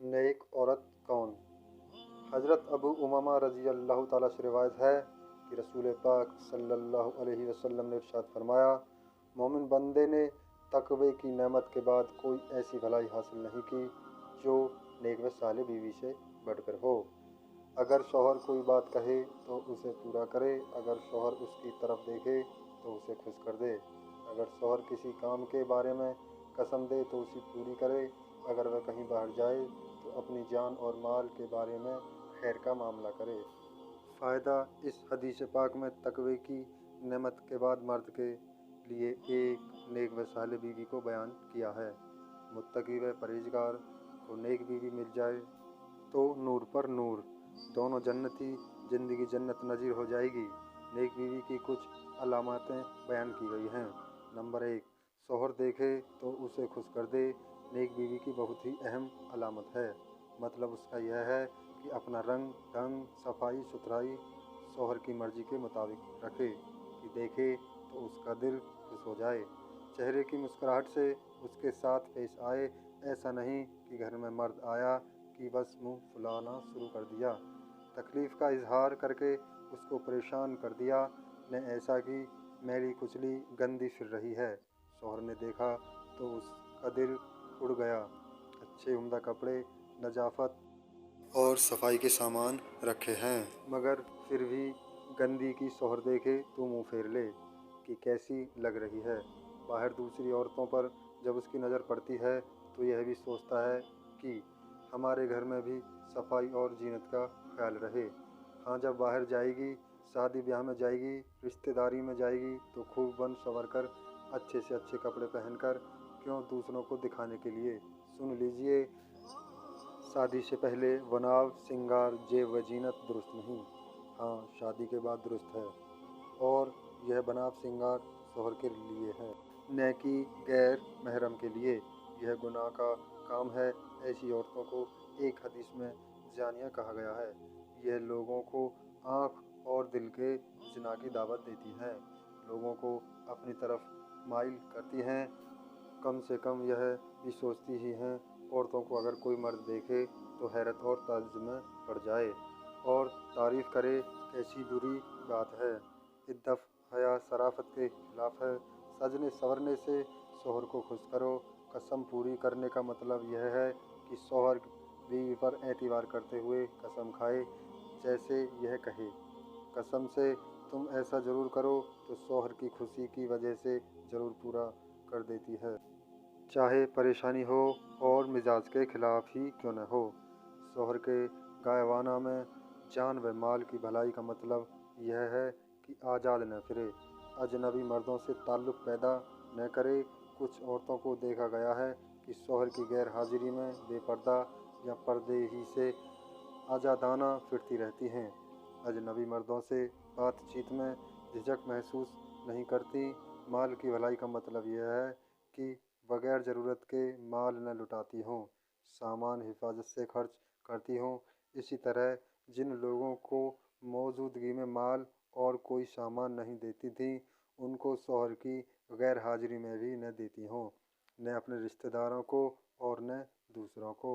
नेक औरत कौन? हज़रत अबू उमामा रज़ी अल्लाह ताला से रिवायत है कि रसूल पाक सल्लल्लाहु अलैहि वसल्लम ने इरशाद फरमाया, मोमिन बंदे ने तक़वे की नेमत के बाद कोई ऐसी भलाई हासिल नहीं की जो नेक व साले बीवी से बढ़कर हो। अगर शौहर कोई बात कहे तो उसे पूरा करे, अगर शौहर उसकी तरफ देखे तो उसे खुश कर दे, अगर शौहर किसी काम के बारे में कसम दे तो उसे पूरी करे, अगर वह कहीं बाहर जाए तो अपनी जान और माल के बारे में खैर का मामला करे। फ़ायदा इस हदीस पाक में तक़वे की नेमत के बाद मर्द के लिए एक नेक व साले बीवी को बयान किया है। मुत्तकी व परहेज़गार को नेक बीवी मिल जाए तो नूर पर नूर, दोनों जन्नती, ज़िंदगी जन्नत नज़ीर हो जाएगी। नेक बीवी की कुछ अलामतें बयान की गई हैं। नंबर 1, शौहर देखे तो उसे खुश कर दे। नेक बीवी की बहुत ही अहम अलामत है। मतलब उसका यह है कि अपना रंग ढंग, सफाई सुथराई शौहर की मर्जी के मुताबिक रखे कि देखे तो उसका दिल खुश हो जाए। चेहरे की मुस्कुराहट से उसके साथ पेश आए, ऐसा नहीं कि घर में मर्द आया कि बस मुंह फुलाना शुरू कर दिया, तकलीफ़ का इजहार करके उसको परेशान कर दिया, न ऐसा कि मैली कुचली गंदी फिर रही है। शौहर ने देखा तो उसका दिल उड़ गया, अच्छे उम्दा कपड़े, नजाफत और सफाई के सामान रखे हैं, मगर फिर भी गंदी की शौहर देखे तो मुंह फेर ले कि कैसी लग रही है। बाहर दूसरी औरतों पर जब उसकी नज़र पड़ती है तो यह भी सोचता है कि हमारे घर में भी सफाई और जीनत का ख्याल रहे। हाँ, जब बाहर जाएगी, शादी ब्याह में जाएगी, रिश्तेदारी में जाएगी तो खूब बन संवर कर, अच्छे से अच्छे कपड़े पहनकर, क्यों दूसरों को दिखाने के लिए। सुन लीजिए, शादी से पहले बनाव सिंगार जेब व जीनत दुरुस्त नहीं, हाँ शादी के बाद दुरुस्त है। और यह बनाव सिंगार शौहर के लिए है, न कि गैर महरम के लिए। यह गुनाह का काम है। ऐसी औरतों को एक हदीस में जानिया कहा गया है। यह लोगों को आँख और दिल के जिना की दावत देती हैं, लोगों को अपनी तरफ माइल करती हैं। कम से कम यह भी सोचती ही हैं, औरतों को अगर कोई मर्द देखे तो हैरत और ताज्जुब में पड़ जाए और तारीफ़ करे, कैसी बुरी बात है। इद्दत हया शराफत के खिलाफ है। सजने संवरने से शौहर को खुश करो। कसम पूरी करने का मतलब यह है कि शौहर बीवी पर एतबार करते हुए कसम खाए, जैसे यह कहे, कसम से तुम ऐसा ज़रूर करो, तो शौहर की खुशी की वजह से ज़रूर पूरा कर देती है, चाहे परेशानी हो और मिजाज के खिलाफ ही क्यों न हो। शौहर के गायवाना में जान व माल की भलाई का मतलब यह है कि आज़ाद न फिरे, अजनबी मर्दों से ताल्लुक़ पैदा न करे। कुछ औरतों को देखा गया है कि शौहर की गैर हाजिरी में बेपर्दा या पर्दे ही से आज़ादाना फिरती रहती हैं। अजनबी मर्दों से बातचीत में झिझक महसूस नहीं करती। माल की भलाई का मतलब यह है कि बगैर ज़रूरत के माल न लुटाती हों, सामान हिफाजत से खर्च करती हों। इसी तरह जिन लोगों को मौजूदगी में माल और कोई सामान नहीं देती थी, उनको शौहर की गैर हाजिरी में भी न देती हों, न अपने रिश्तेदारों को और न दूसरों को।